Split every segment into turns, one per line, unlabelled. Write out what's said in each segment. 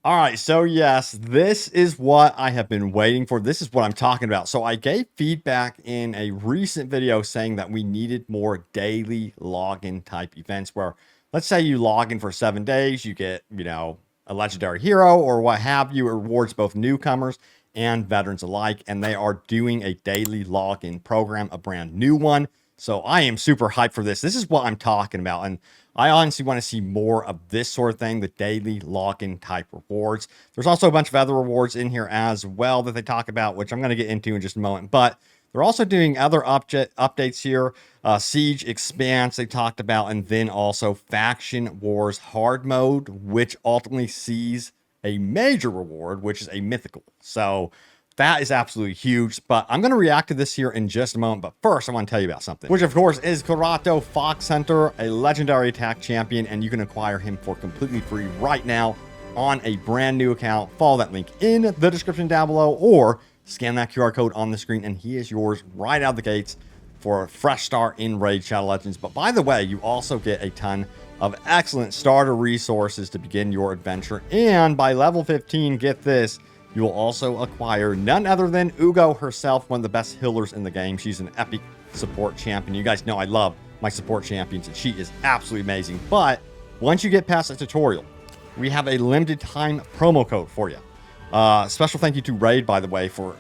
All right, so yes, this is what I have been waiting for. This is what I'm talking about. So I gave feedback in a recent video saying that we needed more daily login type events where, let's say you log in for 7 days, you get, a legendary hero or what have you. It rewards both newcomers and veterans alike, and they are doing a daily login program, a brand new one. So I am super hyped for this. This is what I'm talking about. And I honestly want to see more of this sort of thing, the daily login type rewards. There's also a bunch of other rewards in here as well that they talk about, which I'm going to get into in just a moment. But they're also doing other updates here. Siege Expanse they talked about, and then also Faction Wars Hard Mode, which ultimately sees a major reward, which is a mythical. So that is absolutely huge, but I'm going to react to this here in just a moment. But first, I want to tell you about something, which of course is Karato Fox Hunter, a legendary attack champion, and you can acquire him for completely free right now on a brand new account. Follow that link in the description down below, or scan that QR code on the screen, and he is yours right out of the gates for a fresh start in Raid Shadow Legends. But by the way, you also get a ton of excellent starter resources to begin your adventure. And by level 15, get this, you will also acquire none other than Ugo herself, one of the best healers in the game. She's an epic support champion. You guys know I love my support champions, and she is absolutely amazing. But once you get past the tutorial, we have a limited time promo code for you. Special thank you to Raid, by the way, for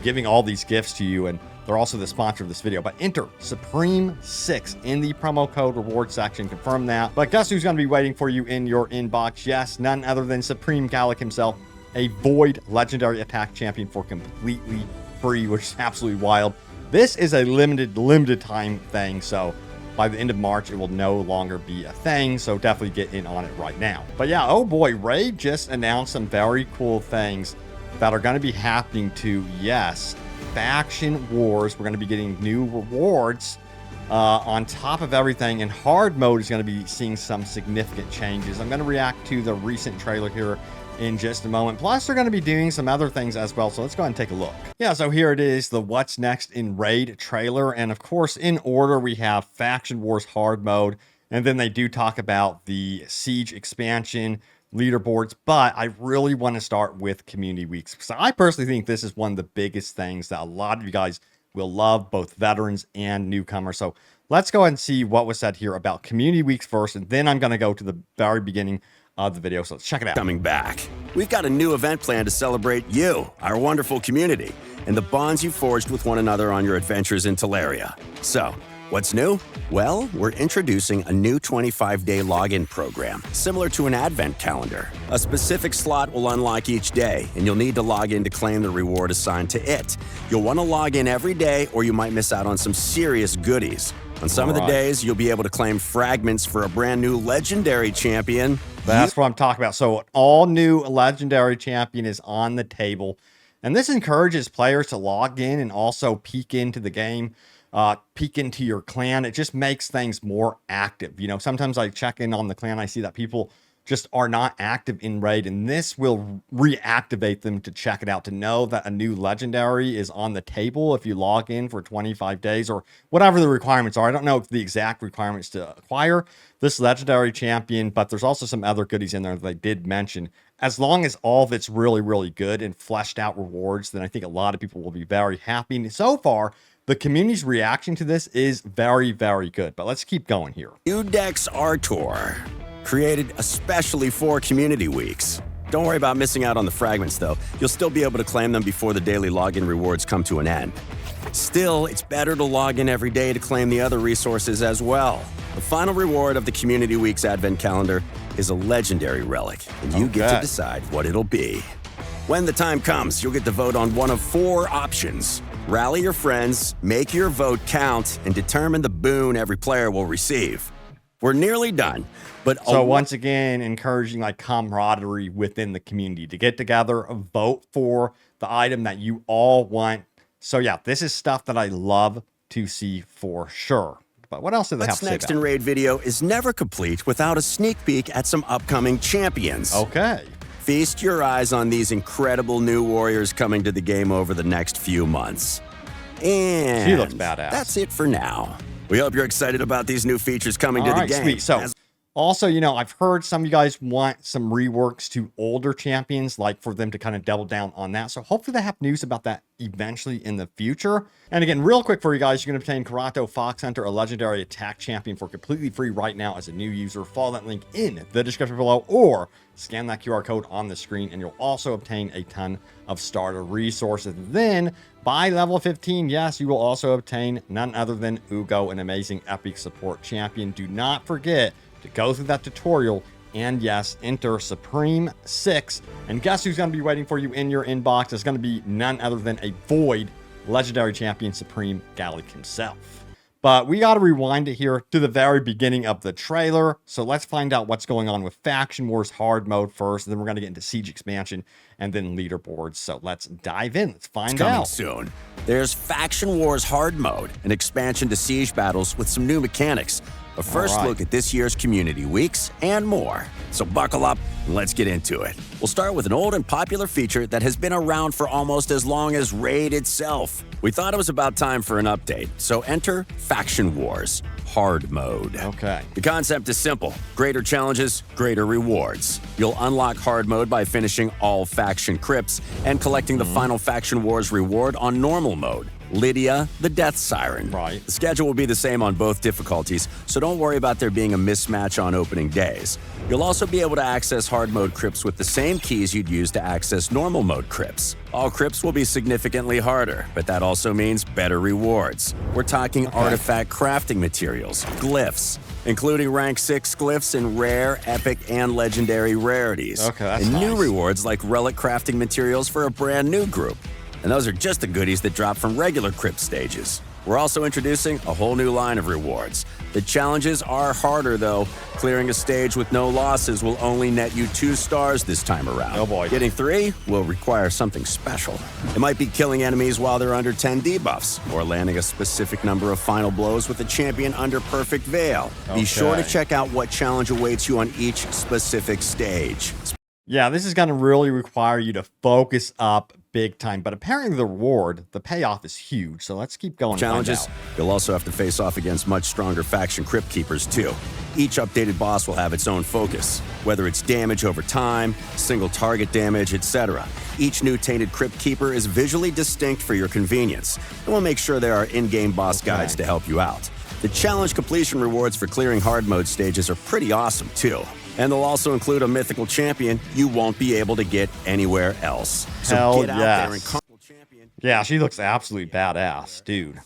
giving all these gifts to you, and they're also the sponsor of this video. But enter Supreme6 in the promo code reward section. Confirm that. But guess who's going to be waiting for you in your inbox? Yes, none other than Supreme Gallic himself, a Void legendary attack champion for completely free, which is absolutely wild. This is a limited time thing, so by the end of March, it will no longer be a thing, so definitely get in on it right now. But yeah, oh boy, Raid just announced some very cool things that are going to be happening to, yes, Faction Wars. We're going to be getting new rewards on top of everything, and hard mode is going to be seeing some significant changes. I'm going to react to the recent trailer here in just a moment. Plus, they're going to be doing some other things as well, so let's go ahead and take a look. Yeah, so here it is, the What's Next in Raid trailer, and of course, in order, we have Faction Wars Hard Mode, and then they do talk about the Siege expansion, leaderboards, but I really want to start with Community Weeks. So I personally think this is one of the biggest things that a lot of you guys will love, both veterans and newcomers. So let's go ahead and see what was said here about Community Weeks first, and then I'm going to go to the very beginning of the video, so let's check it out.
Coming back, we've got a new event planned to celebrate you, our wonderful community, and the bonds you forged with one another on your adventures in Teleria. So, what's new? Well, we're introducing a new 25-day login program, similar to an advent calendar. A specific slot will unlock each day, and you'll need to log in to claim the reward assigned to it. You'll want to log in every day, or you might miss out on some serious goodies. On some of the days, you'll be able to claim fragments for a brand new legendary champion.
That's what I'm talking about. So an all new legendary champion is on the table, and this encourages players to log in and also peek into the game, peek into your clan. It just makes things more active. Sometimes I check in on the clan, I see that people just are not active in Raid, and this will reactivate them to check it out, to know that a new legendary is on the table if you log in for 25 days or whatever the requirements are. I don't know the exact requirements to acquire this legendary champion, but there's also some other goodies in there that they did mention. As long as all of it's really, really good and fleshed out rewards, then I think a lot of people will be very happy. And so far, the community's reaction to this is very, very good. But let's keep going here.
Udex Artor, created especially for Community Weeks. Don't worry about missing out on the fragments, though. You'll still be able to claim them before the daily login rewards come to an end. Still, it's better to log in every day to claim the other resources as well. The final reward of the Community Weeks Advent Calendar is a legendary relic, and you get to decide what it'll be. When the time comes, you'll get to vote on one of 4 options. Rally your friends, make your vote count, and determine the boon every player will receive. We're nearly done, but
so once again, encouraging like camaraderie within the community to get together, vote for the item that you all want. So yeah, this is stuff that I love to see for sure. But what else do they have to say about it?
What's next in Raid video is never complete without a sneak peek at some upcoming champions.
Okay.
Feast your eyes on these incredible new warriors coming to the game over the next few months. And
she looks badass.
That's it for now. We hope you're excited about these new features coming to the game.
Sweet. So Also, you know, I've heard some of you guys want some reworks to older champions, like for them to kind of double down on that. So hopefully they have news about that eventually in the future. And again, real quick for you guys, you're going to obtain Karato Fox Hunter, a legendary attack champion, for completely free right now as a new user. Follow that link in the description below or scan that QR code on the screen, and you'll also obtain a ton of starter resources. Then by level 15, yes, you will also obtain none other than Ugo, an amazing epic support champion. Do not forget to go through that tutorial and yes, enter Supreme 6. And guess who's going to be waiting for you in your inbox? It's going to be none other than a Void legendary champion, Supreme Gallic himself. But we got to rewind it here to the very beginning of the trailer. So let's find out what's going on with Faction Wars hard mode first. And then we're going to get into Siege expansion and then leaderboards. So let's dive in. Let's find out.
Coming soon. There's Faction Wars hard mode, an expansion to Siege battles with some new mechanics. A first look at this year's community weeks and more. So buckle up and let's get into it. We'll start with an old and popular feature that has been around for almost as long as Raid itself. We thought it was about time for an update, so enter Faction Wars hard mode.
Okay.
The concept is simple. Greater challenges, greater rewards. You'll unlock hard mode by finishing all faction crypts and collecting the final Faction Wars reward on normal mode. Lydia, the Death Siren.
Right.
The schedule will be the same on both difficulties, so don't worry about there being a mismatch on opening days. You'll also be able to access hard mode crypts with the same keys you'd use to access normal mode crypts. All crypts will be significantly harder, but that also means better rewards. We're talking artifact crafting materials, glyphs, including rank 6 glyphs in rare, epic, and legendary rarities.
Okay, that's
and new
nice.
rewards like relic crafting materials for a brand new group. And those are just the goodies that drop from regular crypt stages. We're also introducing a whole new line of rewards. The challenges are harder though. Clearing a stage with no losses will only net you 2 stars this time around.
Oh boy.
Getting 3 will require something special. It might be killing enemies while they're under 10 debuffs, or landing a specific number of final blows with a champion under perfect veil. Be sure to check out what challenge awaits you on each specific stage.
Yeah, this is going to really require you to focus up big time, but apparently the reward, the payoff is huge. So let's keep going.
Challenges, you'll also have to face off against much stronger faction crypt keepers too. Each updated boss will have its own focus, whether it's damage over time, single target damage, etc. Each new tainted crypt keeper is visually distinct for your convenience, and we'll make sure there are in-game boss guides to help you out. The challenge completion rewards for clearing hard mode stages are pretty awesome too. And they'll also include a mythical champion you won't be able to get anywhere else. So
Hell
get out there and conquer champion.
Yeah, she looks absolutely badass, dude.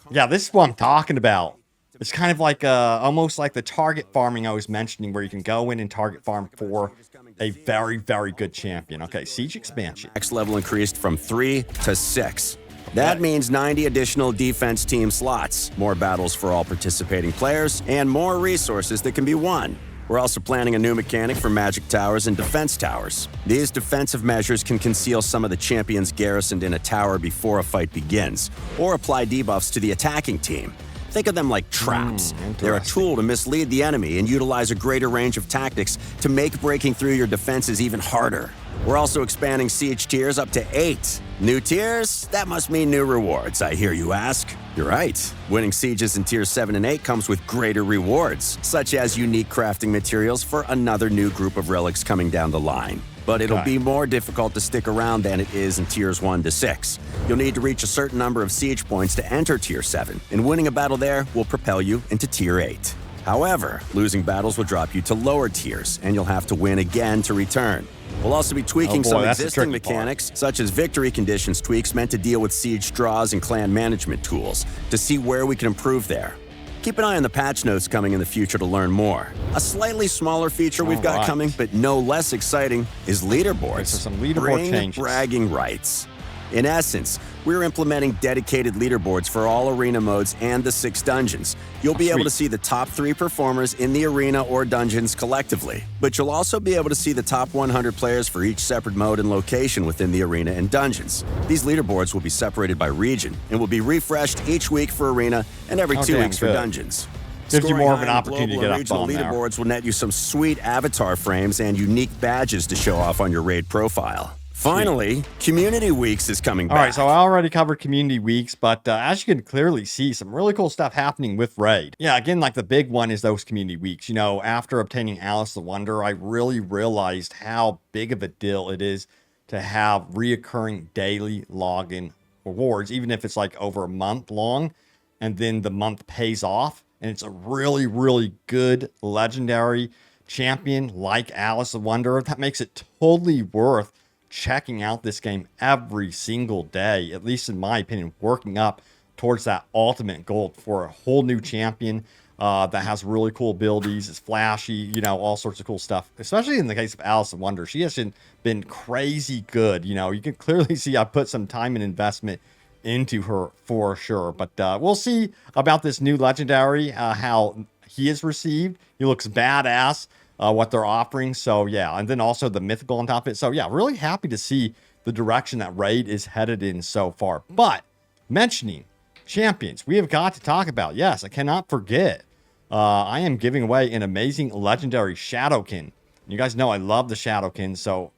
Yeah, this is what I'm talking about. It's kind of like almost like the target farming I was mentioning, where you can go in and target farm for a very, very good champion. Okay, Siege expansion.
Max level increased from 3 to 6. That means 90 additional defense team slots, more battles for all participating players, and more resources that can be won. We're also planning a new mechanic for magic towers and defense towers. These defensive measures can conceal some of the champions garrisoned in a tower before a fight begins, or apply debuffs to the attacking team. Think of them like traps. They're a tool to mislead the enemy and utilize a greater range of tactics to make breaking through your defenses even harder. We're also expanding siege tiers up to 8. New tiers? That must mean new rewards, I hear you ask. You're right. Winning sieges in tiers 7 and 8 comes with greater rewards, such as unique crafting materials for another new group of relics coming down the line. But it'll be more difficult to stick around than it is in tiers 1 to 6. You'll need to reach a certain number of siege points to enter tier 7, and winning a battle there will propel you into tier 8. However, losing battles will drop you to lower tiers, and you'll have to win again to return. We'll also be tweaking some existing mechanics, such as victory conditions tweaks meant to deal with siege draws and clan management tools, to see where we can improve there. Keep an eye on the patch notes coming in the future to learn more. A slightly smaller feature we've got coming, but no less exciting, is leaderboards.
So some leaderboard changes.
Bragging rights. In essence, we're implementing dedicated leaderboards for all arena modes and the 6 dungeons. You'll be able to see the top 3 performers in the arena or dungeons collectively, but you'll also be able to see the top 100 players for each separate mode and location within the arena and dungeons. These leaderboards will be separated by region and will be refreshed each week for arena and every 2 weeks for dungeons.
Gives you more of an
Scoring
opportunity to
global
get
and
up on
regional
there.
leaderboards will net you some sweet avatar frames and unique badges to show off on your raid profile. Finally, Community Weeks is coming back.
All right, so I already covered Community Weeks, but as you can clearly see, some really cool stuff happening with Raid. Yeah, again, like the big one is those Community Weeks. You know, after obtaining Alice the Wonder, I really realized how big of a deal it is to have reoccurring daily login rewards, even if it's like over a month long, and then the month pays off, and it's a really, really good legendary champion like Alice the Wonder. That makes it totally worth checking out this game every single day, at least in my opinion, working up towards that ultimate goal for a whole new champion that has really cool abilities, is flashy, you know, all sorts of cool stuff, especially in the case of Alice the Wonder. She has been crazy good. You know, you can clearly see I put some time and investment into her for sure, but we'll see about this new legendary, how he is received. He looks badass. What they're offering. So yeah, and then also the mythical on top of it. So yeah, really happy to see the direction that Raid is headed in so far. But mentioning champions, we have got to talk about, yes, I cannot forget, I am giving away an amazing legendary Shadowkin. You guys know I love the Shadowkin, so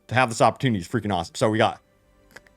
to have this opportunity is freaking awesome. So we got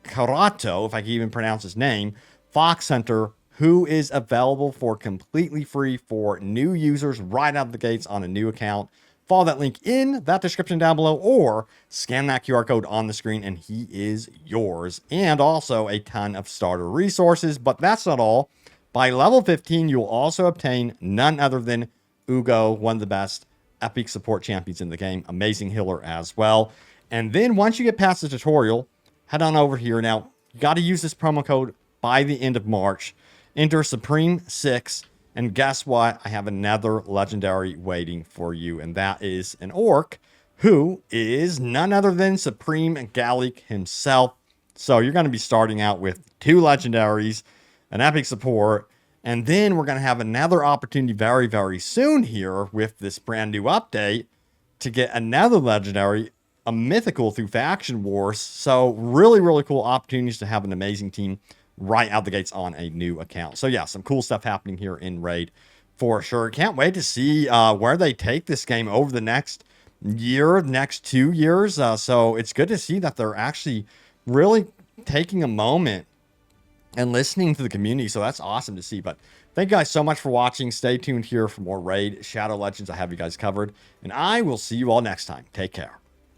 Karato, if I can even pronounce his name, Fox Hunter, who is available for completely free for new users right out of the gates on a new account. Follow that link in that description down below, or scan that QR code on the screen and he is yours. And also a ton of starter resources, but that's not all. By level 15, you'll also obtain none other than Ugo, one of the best epic support champions in the game. Amazing healer as well. And then once you get past the tutorial, head on over here. Now, you got to use this promo code by the end of March. Enter Supreme 6. And guess what? I have another legendary waiting for you. And that is an orc who is none other than Supreme Gallic himself. So you're going to be starting out with 2 legendaries, an epic support. And then we're going to have another opportunity very, very soon here with this brand new update to get another legendary, a mythical through Faction Wars. So really, really cool opportunities to have an amazing team right out the gates on a new account. So yeah, some cool stuff happening here in Raid for sure. Can't wait to see where they take this game over the next year, next 2 years. So it's good to see that they're actually really taking a moment and listening to the community. So that's awesome to see. But thank you guys so much for watching. Stay tuned here for more Raid Shadow Legends. I have you guys covered, and I will see you all next time. Take care.